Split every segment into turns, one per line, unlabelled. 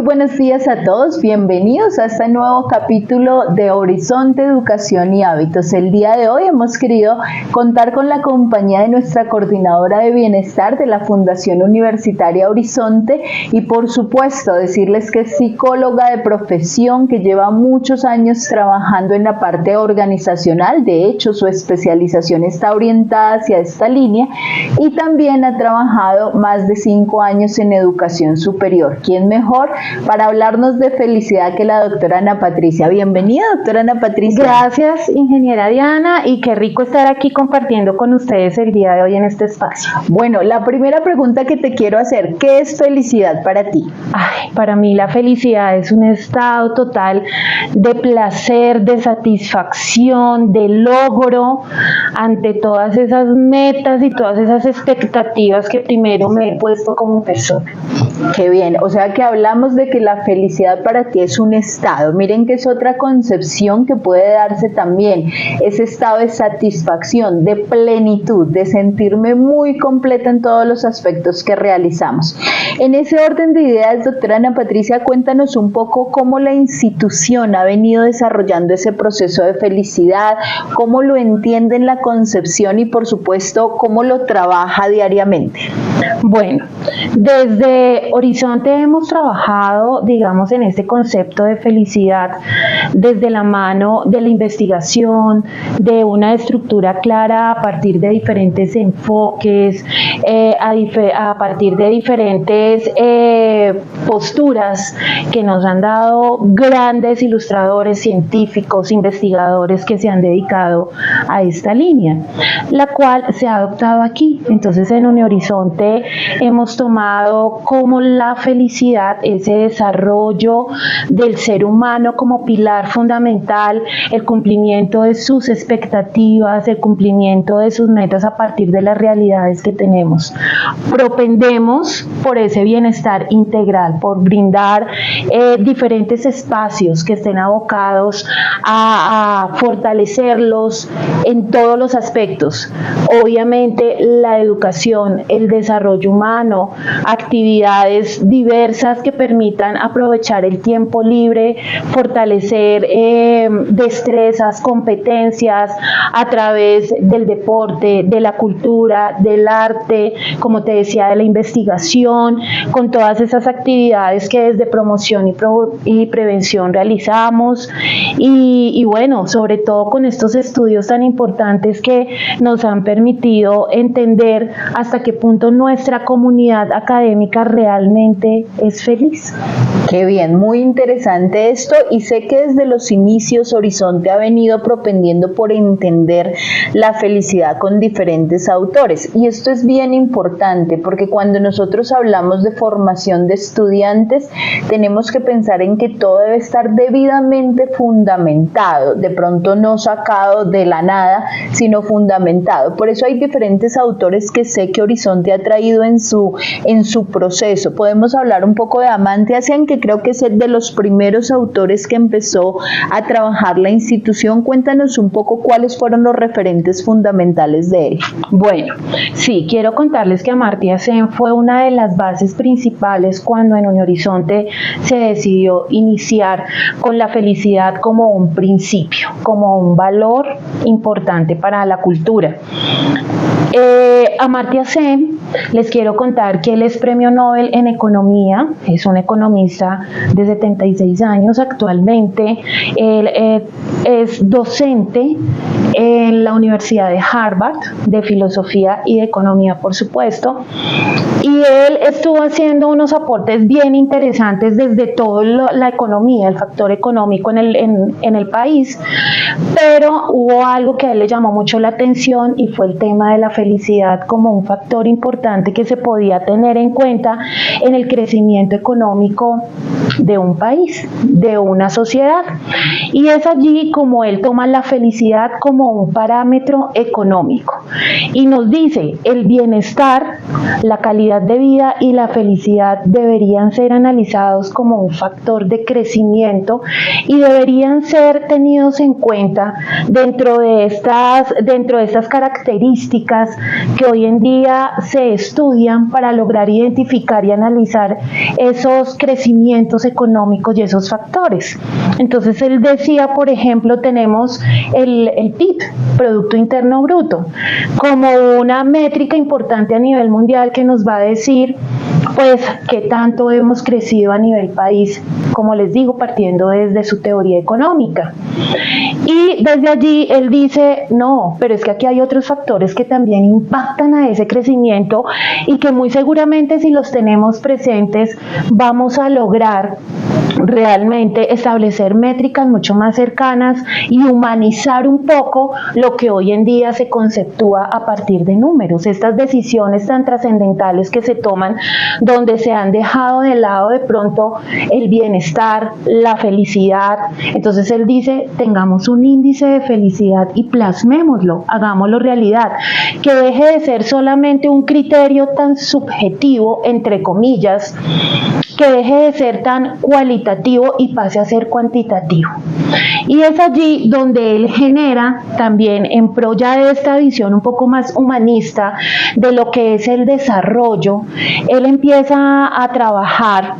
buenos días a todos, bienvenidos a este nuevo capítulo de Horizonte Educación y Hábitos. El día de hoy hemos querido contar con la compañía de nuestra coordinadora de bienestar de la Fundación Universitaria Horizonte y por supuesto decirles que es psicóloga de profesión, que lleva muchos años trabajando en la parte organizacional. De hecho, su especialización está orientada hacia esta línea y también ha trabajado más de 5 años en educación superior. ¿Quién mejor para hablarnos de felicidad que la doctora Ana Patricia? Bienvenida, doctora Ana Patricia.
Gracias, ingeniera Diana, y qué rico estar aquí compartiendo con ustedes el día de hoy en este espacio.
Bueno, la primera pregunta que te quiero hacer, ¿qué es felicidad para ti?
Para mí la felicidad es un estado total de placer, de satisfacción, de logro ante todas esas metas y todas esas expectativas que primero me he puesto como persona.
Qué bien, o sea que hablamos de que la felicidad para ti es un estado. Miren que es otra concepción que puede darse también, ese estado de satisfacción, de plenitud, de sentirme muy completa en todos los aspectos que realizamos. En ese orden de ideas, doctora Ana Patricia, cuéntanos un poco cómo la institución ha venido desarrollando ese proceso de felicidad, cómo lo entiende en la concepción y por supuesto cómo lo trabaja diariamente.
Bueno, desde Horizonte hemos trabajado, digamos, en este concepto de felicidad desde la mano de la investigación, de una estructura clara a partir de diferentes enfoques, a partir de diferentes posturas que nos han dado grandes ilustradores, científicos, investigadores que se han dedicado a esta línea, la cual se ha adoptado aquí. Entonces, en Horizonte hemos tomado como la felicidad, ese desarrollo del ser humano como pilar fundamental, el cumplimiento de sus expectativas, el cumplimiento de sus metas a partir de las realidades que tenemos. Propendemos por ese bienestar integral, por brindar diferentes espacios que estén abocados a fortalecerlos en todos los aspectos. Obviamente la educación, el desarrollo humano, actividades diversas que permitan aprovechar el tiempo libre, fortalecer destrezas, competencias a través del deporte, de la cultura, del arte, como te decía, de la investigación, con todas esas actividades que desde promoción y prevención realizamos y bueno, sobre todo con estos estudios tan importantes que nos han permitido entender hasta qué punto nuestra comunidad académica realmente es feliz.
Qué bien, muy interesante esto, y sé que desde los inicios Horizonte ha venido propendiendo por entender la felicidad con diferentes autores, y esto es bien importante porque cuando nosotros hablamos de formación de estudiantes tenemos que pensar en que todo debe estar debidamente fundamentado, de pronto no sacado de la nada, sino fundamentado. Por eso hay diferentes autores que sé que Horizonte ha traído en su proceso. Podemos hablar un poco de Amartya Sen, que creo que es de los primeros autores que empezó a trabajar la institución. Cuéntanos un poco cuáles fueron los referentes fundamentales de él.
Bueno, sí, quiero contarles que Amartya Sen fue una de las bases principales cuando en Horizonte se decidió iniciar con la felicidad como un principio, como un valor importante para la cultura. Amartya Sen, les quiero contar que él es premio Nobel en economía, es un economista de 76 años actualmente. Él es docente en la Universidad de Harvard de filosofía y de economía, por supuesto, y él estuvo haciendo unos aportes bien interesantes desde toda la economía, el factor económico en el país, pero hubo algo que a él le llamó mucho la atención y fue el tema de la felicidad como un factor importante que se podía tener en cuenta en el crecimiento económico de un país, de una sociedad, y es allí como él toma la felicidad como un parámetro económico y nos dice: el bienestar, la calidad de vida y la felicidad deberían ser analizados como un factor de crecimiento y deberían ser tenidos en cuenta dentro de estas características que hoy en día se se estudian para lograr identificar y analizar esos crecimientos económicos y esos factores. Entonces él decía, por ejemplo, tenemos el PIB, Producto Interno Bruto, como una métrica importante a nivel mundial que nos va a decir pues qué tanto hemos crecido a nivel país, como les digo, partiendo desde su teoría económica. Y desde allí él dice, no, pero es que aquí hay otros factores que también impactan a ese crecimiento y que muy seguramente si los tenemos presentes vamos a lograr realmente establecer métricas mucho más cercanas y humanizar un poco lo que hoy en día se conceptúa a partir de números, estas decisiones tan trascendentales que se toman donde se han dejado de lado de pronto el bienestar, la felicidad. Entonces él dice, tengamos un índice de felicidad y plasmémoslo, hagámoslo realidad, que deje de ser solamente un criterio tan subjetivo, entre comillas, que deje de ser tan cualitativo y pase a ser cuantitativo. Y es allí donde él genera también, en pro ya de esta visión un poco más humanista de lo que es el desarrollo, él empieza a trabajar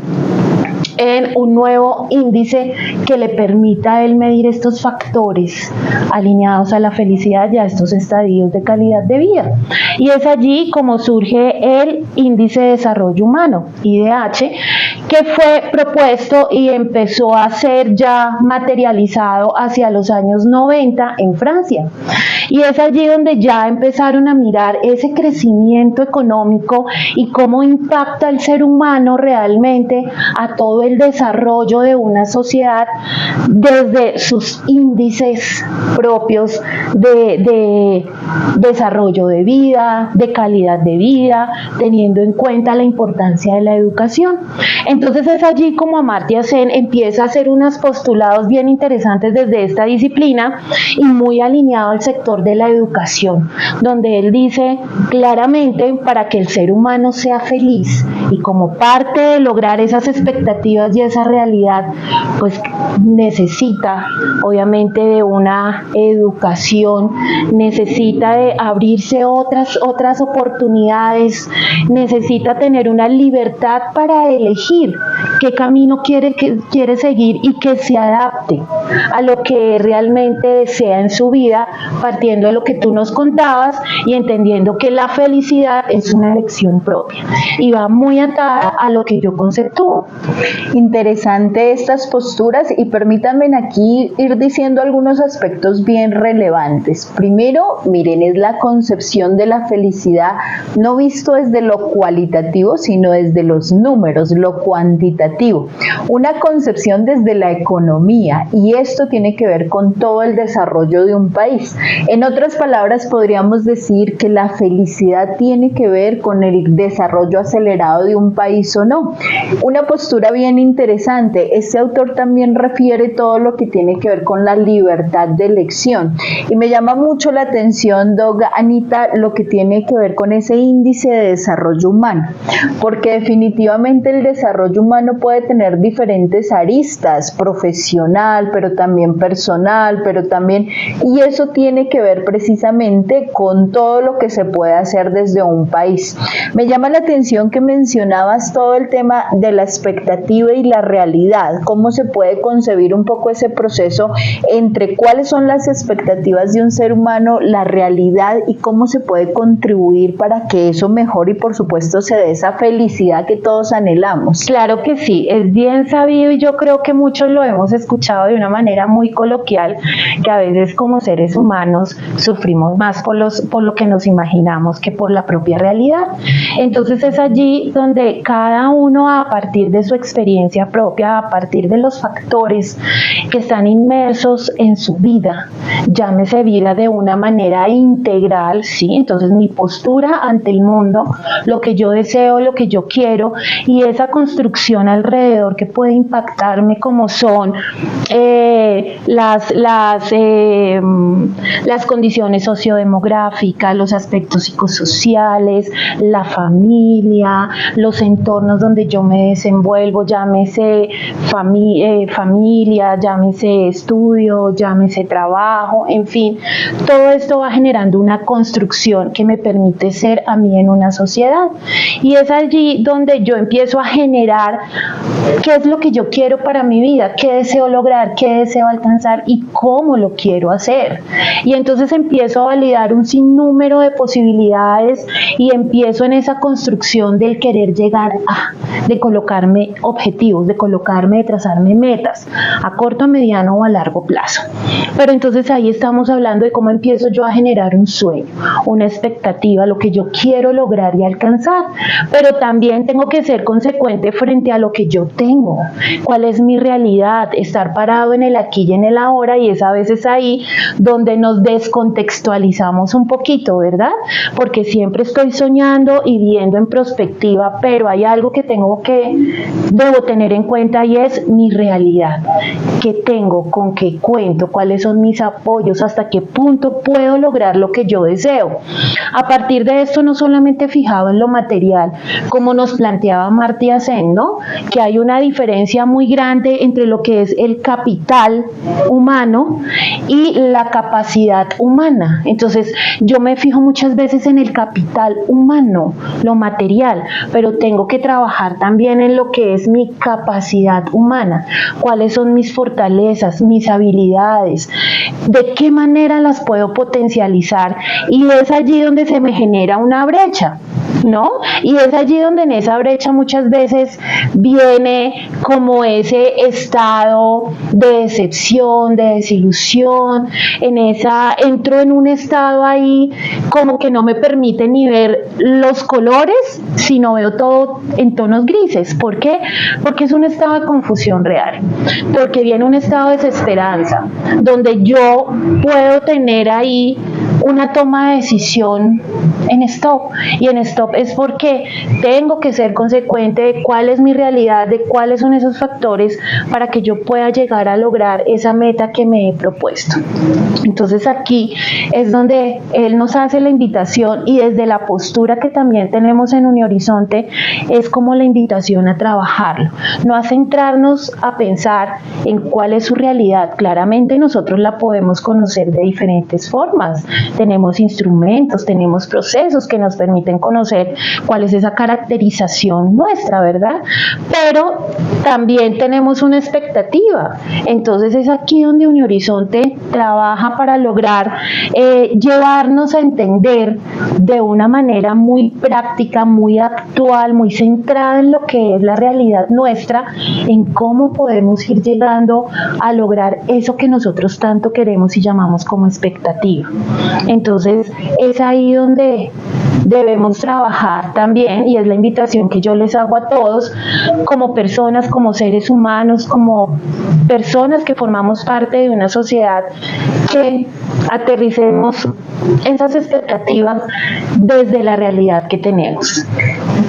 en un nuevo índice que le permita a él medir estos factores alineados a la felicidad y a estos estadios de calidad de vida. Y es allí como surge el Índice de Desarrollo Humano, IDH, que fue propuesto y empezó a ser ya materializado hacia los años 90 en Francia. Y es allí donde ya empezaron a mirar ese crecimiento económico y cómo impacta el ser humano realmente a todo el desarrollo de una sociedad desde sus índices propios de desarrollo de vida, de calidad de vida, teniendo en cuenta la importancia de la educación. Entonces es allí como Amartya Sen empieza a hacer unos postulados bien interesantes desde esta disciplina y muy alineado al sector de la educación, donde él dice claramente para que el ser humano sea feliz y como parte de lograr esas expectativas y esa realidad, pues necesita obviamente de una educación, necesita de abrirse otras oportunidades, necesita tener una libertad para elegir qué camino quiere seguir y que se adapte a lo que realmente desea en su vida, partiendo de lo que tú nos contabas y entendiendo que la felicidad es una elección propia y va muy atada a lo que yo conceptúo.
Interesante estas posturas y permítanme aquí ir diciendo algunos aspectos bien relevantes. Primero, miren, es la concepción de la felicidad no visto desde lo cualitativo, sino desde los números, lo cuantitativo. Una concepción desde la economía y esto tiene que ver con todo el desarrollo de un país. En otras palabras, podríamos decir que la felicidad tiene que ver con el desarrollo acelerado de un país o no. Una postura bien interesante. Este autor también refiere todo lo que tiene que ver con la libertad de elección. Y me llama mucho la atención, Anita, lo que tiene que ver con ese índice de desarrollo humano. Porque definitivamente el desarrollo humano puede tener diferentes aristas, profesional, pero también personal, y eso tiene que ver precisamente con todo lo que se puede hacer desde un país. Me llama la atención que mencionabas todo el tema de la expectativa y la realidad, cómo se puede concebir un poco ese proceso entre cuáles son las expectativas de un ser humano, la realidad y cómo se puede contribuir para que eso mejore y por supuesto se dé esa felicidad que todos anhelamos.
Claro que sí, es bien sabido y yo creo que muchos lo hemos escuchado de una manera muy coloquial, que a veces como seres humanos sufrimos más por lo que nos imaginamos que por la propia realidad. Entonces es allí donde cada uno, a partir de su experiencia propia, a partir de los factores que están inmersos en su vida, llámese vida de una manera integral, ¿sí? Entonces mi postura ante el mundo, lo que yo deseo, lo que yo quiero y esa construcción a alrededor que puede impactarme, como son las condiciones sociodemográficas, los aspectos psicosociales, la familia, los entornos donde yo me desenvuelvo, llámese familia, llámese estudio, llámese trabajo, en fin, todo esto va generando una construcción que me permite ser a mí en una sociedad, y es allí donde yo empiezo a generar qué es lo que yo quiero para mi vida, qué deseo lograr, qué deseo alcanzar y cómo lo quiero hacer. Y entonces empiezo a validar un sinnúmero de posibilidades y empiezo en esa construcción del querer llegar de colocarme objetivos, de trazarme metas a corto, mediano o a largo plazo. Pero entonces ahí estamos hablando de cómo empiezo yo a generar un sueño, una expectativa, lo que yo quiero lograr y alcanzar, pero también tengo que ser consecuente frente a lo que yo tengo, cuál es mi realidad, estar parado en el aquí y en el ahora, y es a veces ahí donde nos descontextualizamos un poquito, ¿verdad? Porque siempre estoy soñando y viendo en perspectiva, pero hay algo que debo tener en cuenta, y es mi realidad. ¿Qué tengo? ¿Con qué cuento? ¿Cuáles son mis apoyos? ¿Hasta qué punto puedo lograr lo que yo deseo? A partir de esto, no solamente fijado en lo material, como nos planteaba Amartya Sen, ¿no? Que hay una diferencia muy grande entre lo que es el capital humano y la capacidad humana. Entonces, yo me fijo muchas veces en el capital humano, lo material, pero tengo que trabajar también en lo que es mi capacidad humana. ¿Cuáles son mis fortalezas, mis habilidades? ¿De qué manera las puedo potencializar? Y es allí donde se me genera una brecha, ¿no? Y es allí donde en esa brecha muchas veces viene como ese estado de decepción, de desilusión, entro en un estado ahí como que no me permite ni ver los colores, sino veo todo en tonos grises. ¿Por qué? Porque es un estado de confusión real, porque viene un estado de desesperanza, donde yo puedo tener ahí una toma de decisión en stop, y en stop es porque tengo que ser consecuente de cuál es mi realidad, de cuáles son esos factores para que yo pueda llegar a lograr esa meta que me he propuesto. Entonces aquí es donde él nos hace la invitación, y desde la postura que también tenemos en Unihorizonte es como la invitación a trabajarlo, no a centrarnos a pensar en cuál es su realidad. Claramente nosotros la podemos conocer de diferentes formas, tenemos instrumentos, tenemos procesos que nos permiten conocer cuál es esa caracterización nuestra, ¿verdad? Pero también tenemos una expectativa. Entonces es aquí donde Unihorizonte trabaja para lograr llevarnos a entender de una manera muy práctica, muy actual, muy centrada en lo que es la realidad nuestra, en cómo podemos ir llegando a lograr eso que nosotros tanto queremos y llamamos como expectativa. Entonces es ahí donde debemos trabajar también, y es la invitación que yo les hago a todos como personas, como seres humanos, como personas que formamos parte de una sociedad, que aterricemos esas expectativas desde la realidad que tenemos.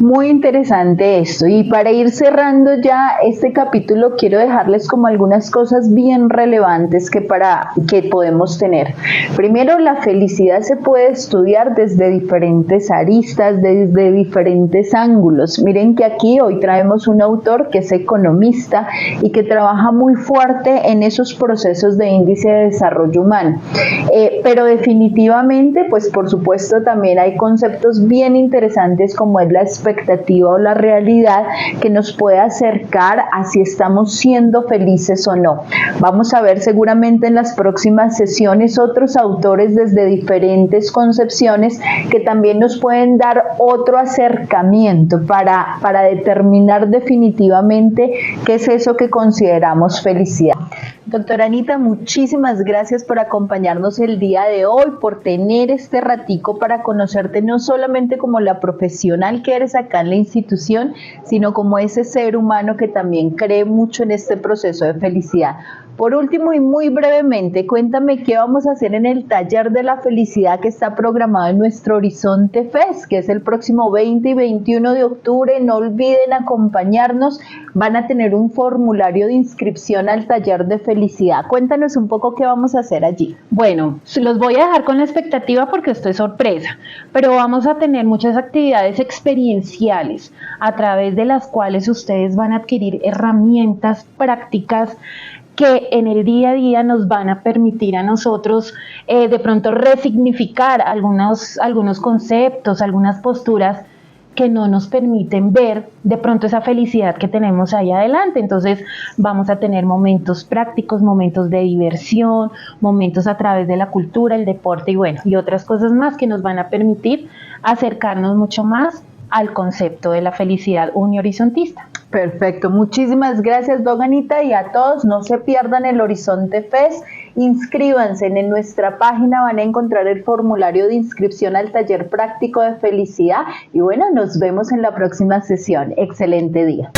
Muy interesante esto, y para ir cerrando ya este capítulo quiero dejarles como algunas cosas bien relevantes que podemos tener. Primero, la felicidad se puede estudiar desde diferentes aristas, desde diferentes ángulos. Miren que aquí hoy traemos un autor que es economista y que trabaja muy fuerte en esos procesos de índice de desarrollo humano, pero definitivamente, pues por supuesto también hay conceptos bien interesantes como es la expectativa o la realidad, que nos puede acercar a si estamos siendo felices o no. Vamos a ver seguramente en las próximas sesiones otros autores desde diferentes concepciones que también nos pueden dar otro acercamiento para determinar definitivamente qué es eso que consideramos felicidad. Doctora Anita, muchísimas gracias por acompañarnos el día de hoy, por tener este ratico para conocerte no solamente como la profesional que eres acá en la institución, sino como ese ser humano que también cree mucho en este proceso de felicidad. Por último y muy brevemente, cuéntame qué vamos a hacer en el taller de la felicidad que está programado en nuestro Horizonte Fest, que es el próximo 20 y 21 de octubre. No olviden acompañarnos, van a tener un formulario de inscripción al taller de felicidad. Cuéntanos un poco qué vamos a hacer allí.
Bueno, los voy a dejar con la expectativa porque esto es sorpresa, pero vamos a tener muchas actividades experienciales a través de las cuales ustedes van a adquirir herramientas prácticas que en el día a día nos van a permitir a nosotros de pronto resignificar algunos conceptos, algunas posturas que no nos permiten ver de pronto esa felicidad que tenemos ahí adelante. Entonces vamos a tener momentos prácticos, momentos de diversión, momentos a través de la cultura, el deporte y otras cosas más que nos van a permitir acercarnos mucho más al concepto de la felicidad unihorizontista.
Perfecto, muchísimas gracias, Doganita, y a todos no se pierdan el Horizonte Fest, inscríbanse en nuestra página, van a encontrar el formulario de inscripción al taller práctico de felicidad y bueno, nos vemos en la próxima sesión. Excelente día.